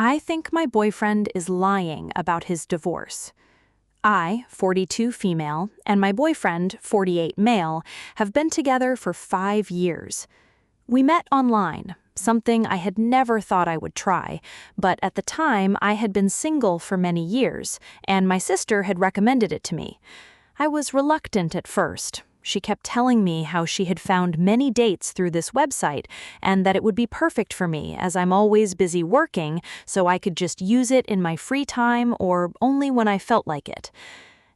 I think my boyfriend is lying about his divorce. I, 42 female, and my boyfriend, 48 male, have been together for 5 years. We met online, something I had never thought I would try, but at the time I had been single for many years, and my sister had recommended it to me. I was reluctant at first. She kept telling me how she had found many dates through this website and that it would be perfect for me as I'm always busy working, so I could just use it in my free time or only when I felt like it.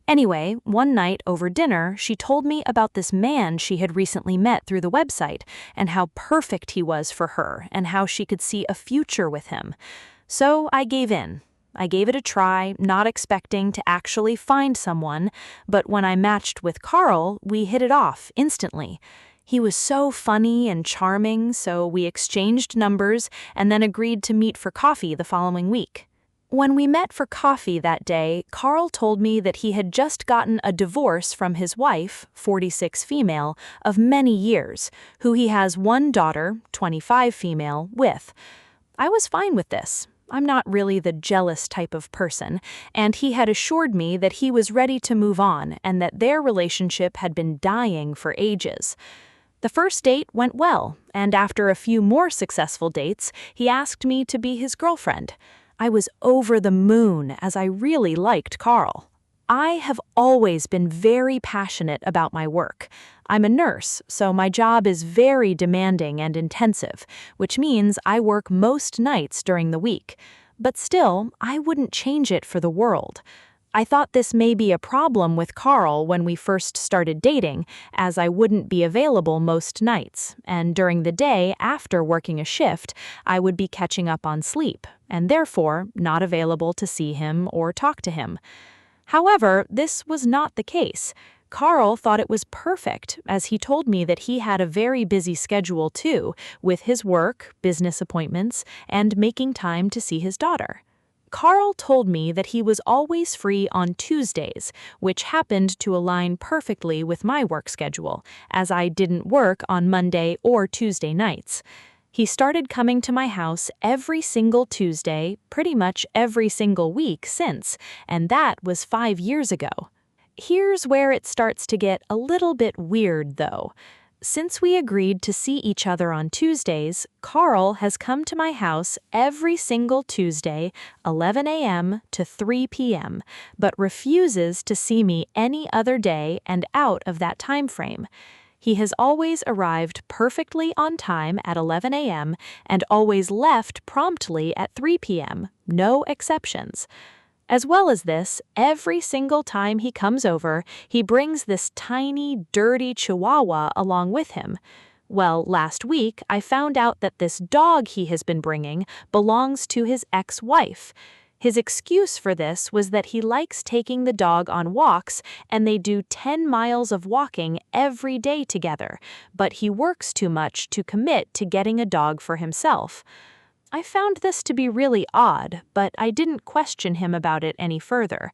Anyway, one night over dinner, she told me about this man she had recently met through the website and how perfect he was for her and how she could see a future with him. So I gave in. I gave it a try, not expecting to actually find someone, but when I matched with Carl, we hit it off instantly. He was so funny and charming, so we exchanged numbers and then agreed to meet for coffee the following week. When we met for coffee that day, Carl told me that he had just gotten a divorce from his wife, 46 female, of many years, who he has one daughter, 25 female, with. I was fine with this. I'm not really the jealous type of person, and he had assured me that he was ready to move on and that their relationship had been dying for ages. The first date went well, and after a few more successful dates, he asked me to be his girlfriend. I was over the moon as I really liked Carl. I have always been very passionate about my work. I'm a nurse, so my job is very demanding and intensive, which means I work most nights during the week. But still, I wouldn't change it for the world. I thought this may be a problem with Carl when we first started dating, as I wouldn't be available most nights, and during the day after working a shift, I would be catching up on sleep, and therefore not available to see him or talk to him. However, this was not the case. Carl thought it was perfect, as he told me that he had a very busy schedule too, with his work, business appointments, and making time to see his daughter. Carl told me that he was always free on Tuesdays, which happened to align perfectly with my work schedule, as I didn't work on Monday or Tuesday nights. He started coming to my house every single Tuesday, pretty much every single week since, and that was 5 years ago. Here's where it starts to get a little bit weird, though. Since we agreed to see each other on Tuesdays, Carl has come to my house every single Tuesday, 11 a.m. to 3 p.m., but refuses to see me any other day and out of that time frame. He has always arrived perfectly on time at 11 a.m. and always left promptly at 3 p.m., no exceptions. As well as this, every single time he comes over, he brings this tiny, dirty chihuahua along with him. Well, last week, I found out that this dog he has been bringing belongs to his ex-wife. His excuse for this was that he likes taking the dog on walks and they do 10 miles of walking every day together, but he works too much to commit to getting a dog for himself. I found this to be really odd, but I didn't question him about it any further.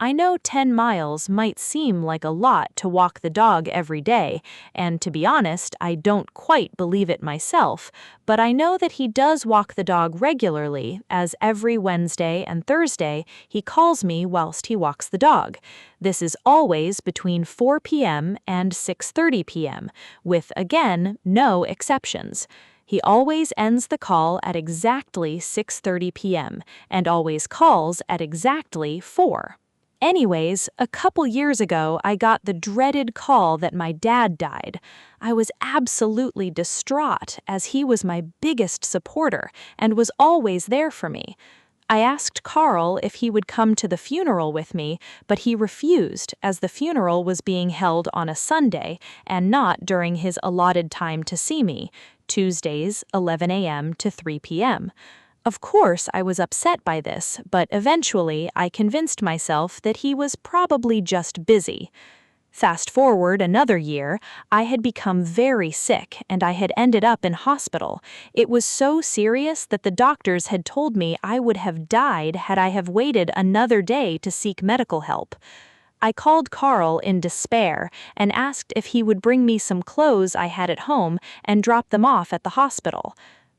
I know 10 miles might seem like a lot to walk the dog every day, and to be honest, I don't quite believe it myself, but I know that he does walk the dog regularly, as every Wednesday and Thursday he calls me whilst he walks the dog. This is always between 4 p.m. and 6:30 p.m., with, again, no exceptions. He always ends the call at exactly 6:30 p.m. and always calls at exactly 4. Anyways, a couple years ago, I got the dreaded call that my dad died. I was absolutely distraught as he was my biggest supporter and was always there for me. I asked Carl if he would come to the funeral with me, but he refused as the funeral was being held on a Sunday and not during his allotted time to see me, Tuesdays, 11 a.m. to 3 p.m. Of course, I was upset by this, but eventually I convinced myself that he was probably just busy. Fast forward another year, I had become very sick and I had ended up in hospital. It was so serious that the doctors had told me I would have died had I have waited another day to seek medical help. I called Carl in despair and asked if he would bring me some clothes I had at home and drop them off at the hospital.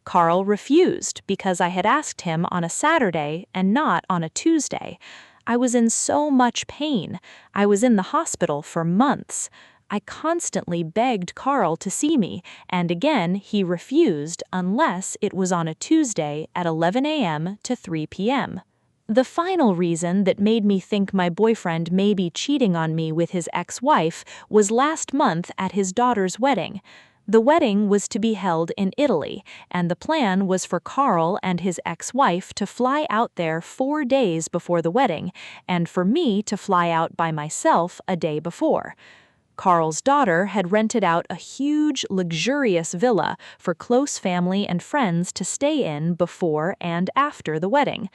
Carl refused because I had asked him on a Saturday and not on a Tuesday. I was in so much pain. I was in the hospital for months. I constantly begged Carl to see me, and again he refused unless it was on a Tuesday at 11 a.m. to 3 p.m. The final reason that made me think my boyfriend may be cheating on me with his ex-wife was last month at his daughter's wedding. The wedding was to be held in Italy, and the plan was for Carl and his ex-wife to fly out there 4 days before the wedding, and for me to fly out by myself a day before. Carl's daughter had rented out a huge, luxurious villa for close family and friends to stay in before and after the wedding.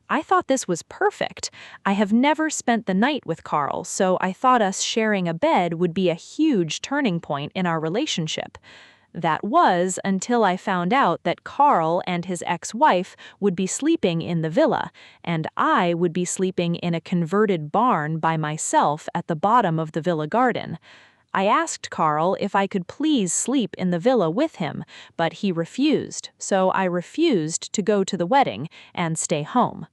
I thought this was perfect. I have never spent the night with Carl, so I thought us sharing a bed would be a huge turning point in our relationship. That was until I found out that Carl and his ex-wife would be sleeping in the villa, and I would be sleeping in a converted barn by myself at the bottom of the villa garden. I asked Carl if I could please sleep in the villa with him, but he refused, so I refused to go to the wedding and stay home.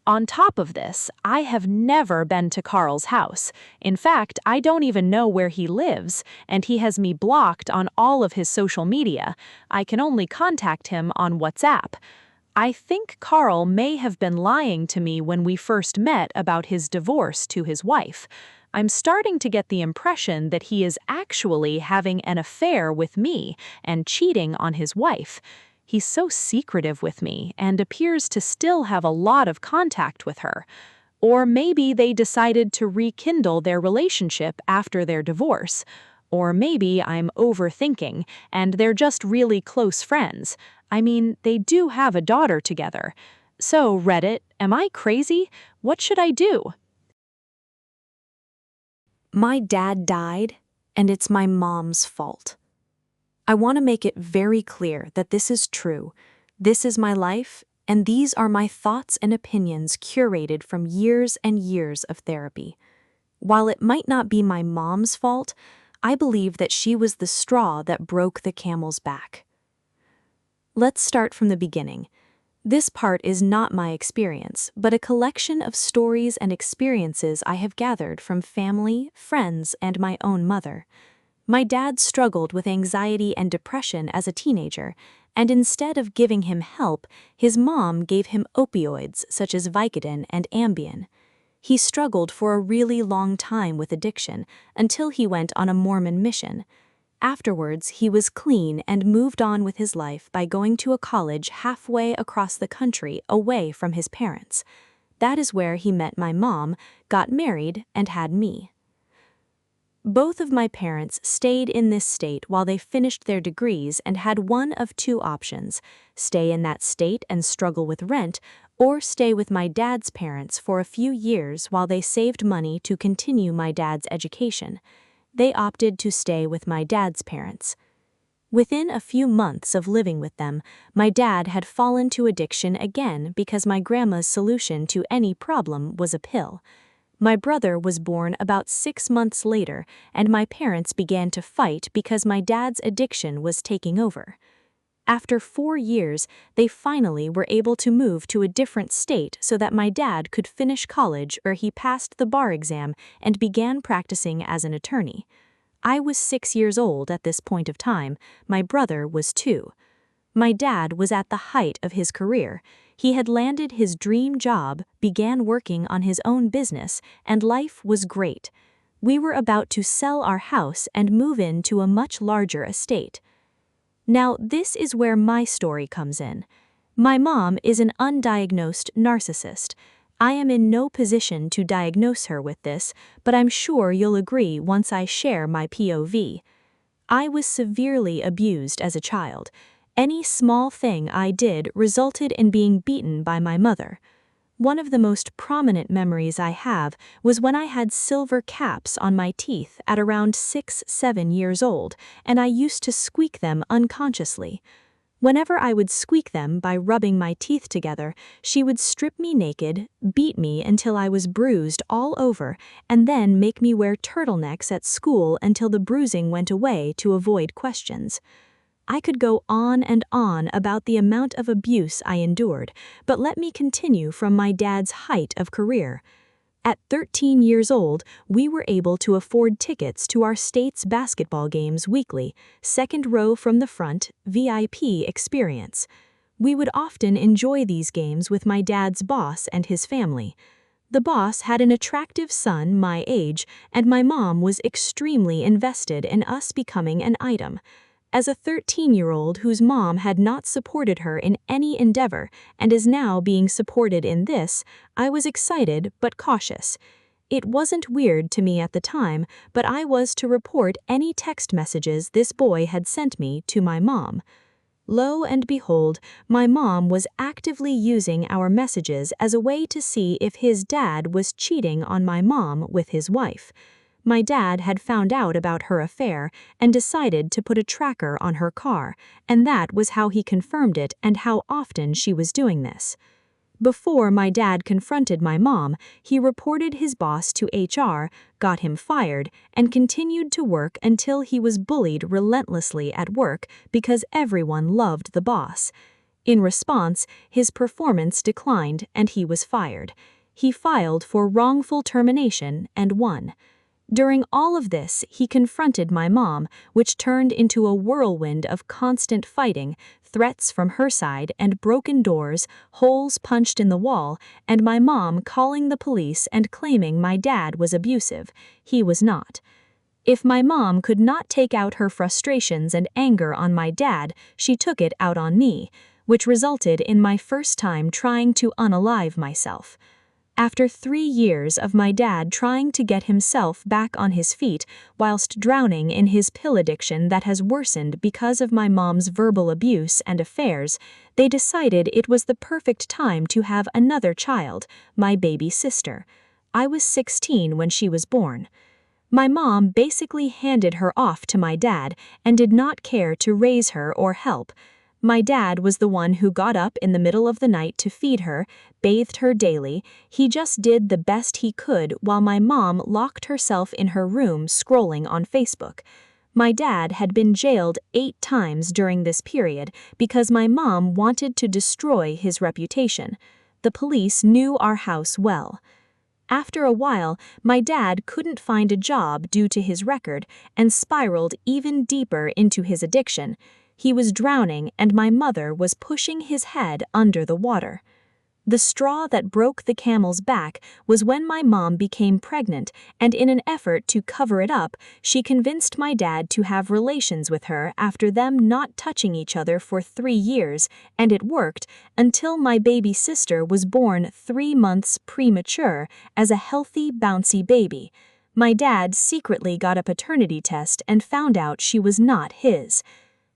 On top of this, I have never been to Carl's house. In fact, I don't even know where he lives, and he has me blocked on all of his social media. I can only contact him on WhatsApp. I think Carl may have been lying to me when we first met about his divorce to his wife. I'm starting to get the impression that he is actually having an affair with me and cheating on his wife. He's so secretive with me and appears to still have a lot of contact with her. Or maybe they decided to rekindle their relationship after their divorce. Or maybe I'm overthinking and they're just really close friends. I mean, they do have a daughter together. So, Reddit, am I crazy? What should I do? My dad died, and it's my mom's fault. I want to make it very clear that this is true. This is my life, and these are my thoughts and opinions curated from years and years of therapy. While it might not be my mom's fault, I believe that she was the straw that broke the camel's back. Let's start from the beginning. This part is not my experience, but a collection of stories and experiences I have gathered from family, friends, and my own mother. My dad struggled with anxiety and depression as a teenager, and instead of giving him help, his mom gave him opioids such as Vicodin and Ambien. He struggled for a really long time with addiction until he went on a Mormon mission. Afterwards, he was clean and moved on with his life by going to a college halfway across the country away from his parents. That is where he met my mom, got married, and had me. Both of my parents stayed in this state while they finished their degrees and had one of two options: stay in that state and struggle with rent, or stay with my dad's parents for a few years while they saved money to continue my dad's education. They opted to stay with my dad's parents. Within a few months of living with them, my dad had fallen to addiction again because my grandma's solution to any problem was a pill. My brother was born about 6 months later, and my parents began to fight because my dad's addiction was taking over. After 4 years, they finally were able to move to a different state so that my dad could finish college, where he passed the bar exam and began practicing as an attorney. I was 6 years old at this point of time. My brother was 2. My dad was at the height of his career. He had landed his dream job, began working on his own business, and life was great. We were about to sell our house and move into a much larger estate. Now, this is where my story comes in. My mom is an undiagnosed narcissist. I am in no position to diagnose her with this, but I'm sure you'll agree once I share my POV. I was severely abused as a child. Any small thing I did resulted in being beaten by my mother. One of the most prominent memories I have was when I had silver caps on my teeth at around 6-7 years old, and I used to squeak them unconsciously. Whenever I would squeak them by rubbing my teeth together, she would strip me naked, beat me until I was bruised all over, and then make me wear turtlenecks at school until the bruising went away to avoid questions. I could go on and on about the amount of abuse I endured, but let me continue from my dad's height of career. At 13 years old, we were able to afford tickets to our state's basketball games weekly, second row from the front, VIP experience. We would often enjoy these games with my dad's boss and his family. The boss had an attractive son my age, and my mom was extremely invested in us becoming an item. As a 13-year-old whose mom had not supported her in any endeavor and is now being supported in this, I was excited but cautious. It wasn't weird to me at the time, but I was to report any text messages this boy had sent me to my mom. Lo and behold, my mom was actively using our messages as a way to see if his dad was cheating on my mom with his wife. My dad had found out about her affair and decided to put a tracker on her car, and that was how he confirmed it and how often she was doing this. Before my dad confronted my mom, he reported his boss to HR, got him fired, and continued to work until he was bullied relentlessly at work because everyone loved the boss. In response, his performance declined and he was fired. He filed for wrongful termination and won. During all of this, he confronted my mom, which turned into a whirlwind of constant fighting, threats from her side and broken doors, holes punched in the wall, and my mom calling the police and claiming my dad was abusive. He was not. If my mom could not take out her frustrations and anger on my dad, she took it out on me, which resulted in my first time trying to unalive myself. After 3 years of my dad trying to get himself back on his feet whilst drowning in his pill addiction that has worsened because of my mom's verbal abuse and affairs, they decided it was the perfect time to have another child, my baby sister. I was 16 when she was born. My mom basically handed her off to my dad and did not care to raise her or help. My dad was the one who got up in the middle of the night to feed her, bathed her daily. He just did the best he could while my mom locked herself in her room scrolling on Facebook. My dad had been jailed 8 times during this period because my mom wanted to destroy his reputation. The police knew our house well. After a while, my dad couldn't find a job due to his record and spiraled even deeper into his addiction. He was drowning and my mother was pushing his head under the water. The straw that broke the camel's back was when my mom became pregnant, and in an effort to cover it up, she convinced my dad to have relations with her after them not touching each other for 3 years, and it worked until my baby sister was born 3 months premature as a healthy, bouncy baby. My dad secretly got a paternity test and found out she was not his.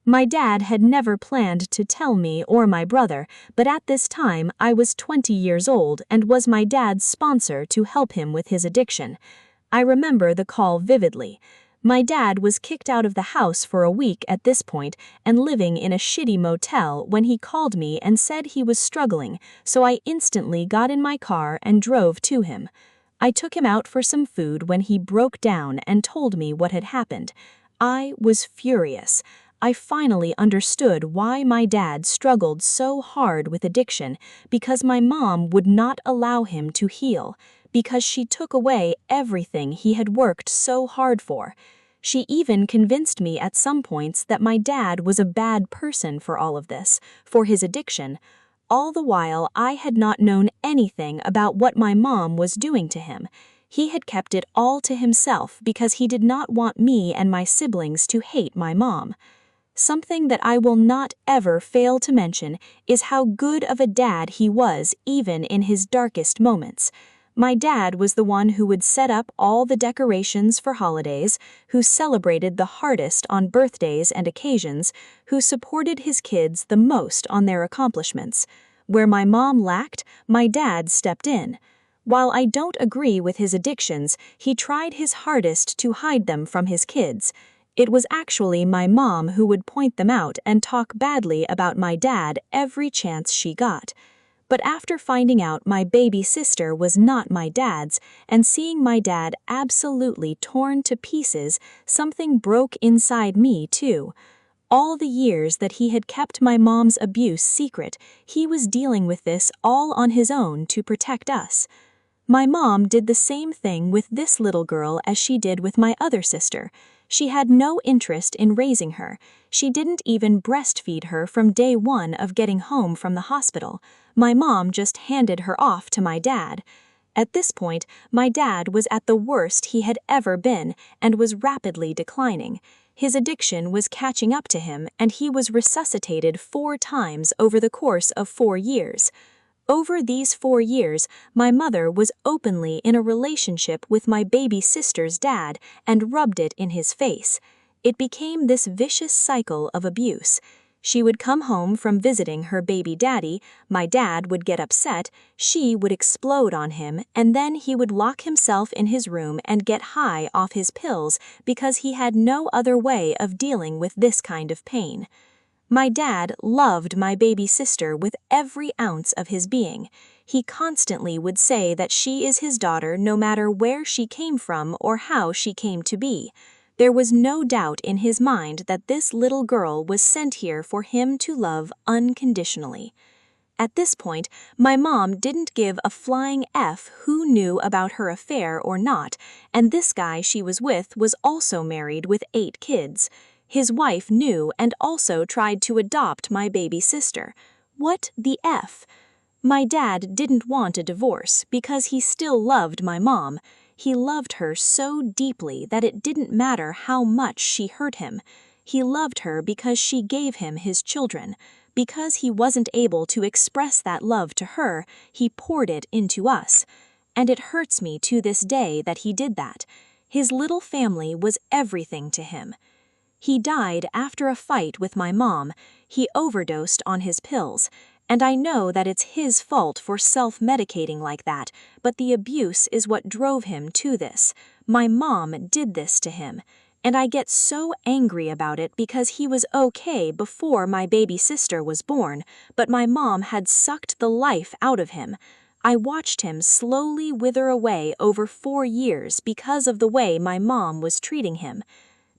My dad had never planned to tell me or my brother, but at this time I was 20 years old and was my dad's sponsor to help him with his addiction. I remember the call vividly. My dad was kicked out of the house for a week at this point and living in a shitty motel when he called me and said he was struggling, so I instantly got in my car and drove to him. I took him out for some food when he broke down and told me what had happened. I was furious. I finally understood why my dad struggled so hard with addiction, because my mom would not allow him to heal, because she took away everything he had worked so hard for. She even convinced me at some points that my dad was a bad person for all of this, for his addiction. All the while, I had not known anything about what my mom was doing to him. He had kept it all to himself because he did not want me and my siblings to hate my mom. Something that I will not ever fail to mention is how good of a dad he was even in his darkest moments. My dad was the one who would set up all the decorations for holidays, who celebrated the hardest on birthdays and occasions, who supported his kids the most on their accomplishments. Where my mom lacked, my dad stepped in. While I don't agree with his addictions, he tried his hardest to hide them from his kids. It was actually my mom who would point them out and talk badly about my dad every chance she got. But after finding out my baby sister was not my dad's, and seeing my dad absolutely torn to pieces, something broke inside me too. all the years that he had kept my mom's abuse secret, he was dealing with this all on his own to protect us. My mom did the same thing with this little girl as she did with my other sister. She had no interest in raising her. She didn't even breastfeed her from day one of getting home from the hospital. My mom just handed her off to my dad. At this point, my dad was at the worst he had ever been and was rapidly declining. His addiction was catching up to him, and he was resuscitated 4 times over the course of 4 years. Over these 4 years, my mother was openly in a relationship with my baby sister's dad and rubbed it in his face. It became this vicious cycle of abuse. She would come home from visiting her baby daddy, my dad would get upset, she would explode on him, and then he would lock himself in his room and get high off his pills because he had no other way of dealing with this kind of pain. My dad loved my baby sister with every ounce of his being. He constantly would say that she is his daughter no matter where she came from or how she came to be. There was no doubt in his mind that this little girl was sent here for him to love unconditionally. At this point, my mom didn't give a flying F who knew about her affair or not, and this guy she was with was also married with 8 kids. His wife knew and also tried to adopt my baby sister. What the F? My dad didn't want a divorce because he still loved my mom. He loved her so deeply that it didn't matter how much she hurt him. He loved her because she gave him his children. Because he wasn't able to express that love to her, he poured it into us. And it hurts me to this day that he did that. His little family was everything to him. He died after a fight with my mom. He overdosed on his pills. And I know that it's his fault for self-medicating like that, but the abuse is what drove him to this. My mom did this to him. And I get so angry about it because he was okay before my baby sister was born, but my mom had sucked the life out of him. I watched him slowly wither away over 4 years because of the way my mom was treating him.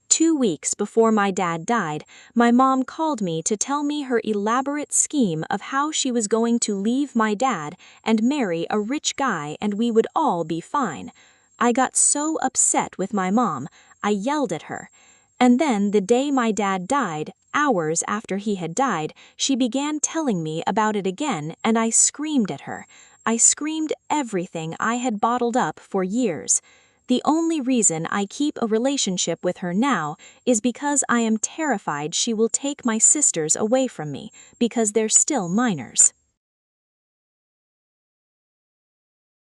2 weeks before my dad died, my mom called me to tell me her elaborate scheme of how she was going to leave my dad and marry a rich guy and we would all be fine. I got so upset with my mom, I yelled at her. And then the day my dad died, hours after he had died, she began telling me about it again and I screamed at her. I screamed everything I had bottled up for years. The only reason I keep a relationship with her now is because I am terrified she will take my sisters away from me because they're still minors.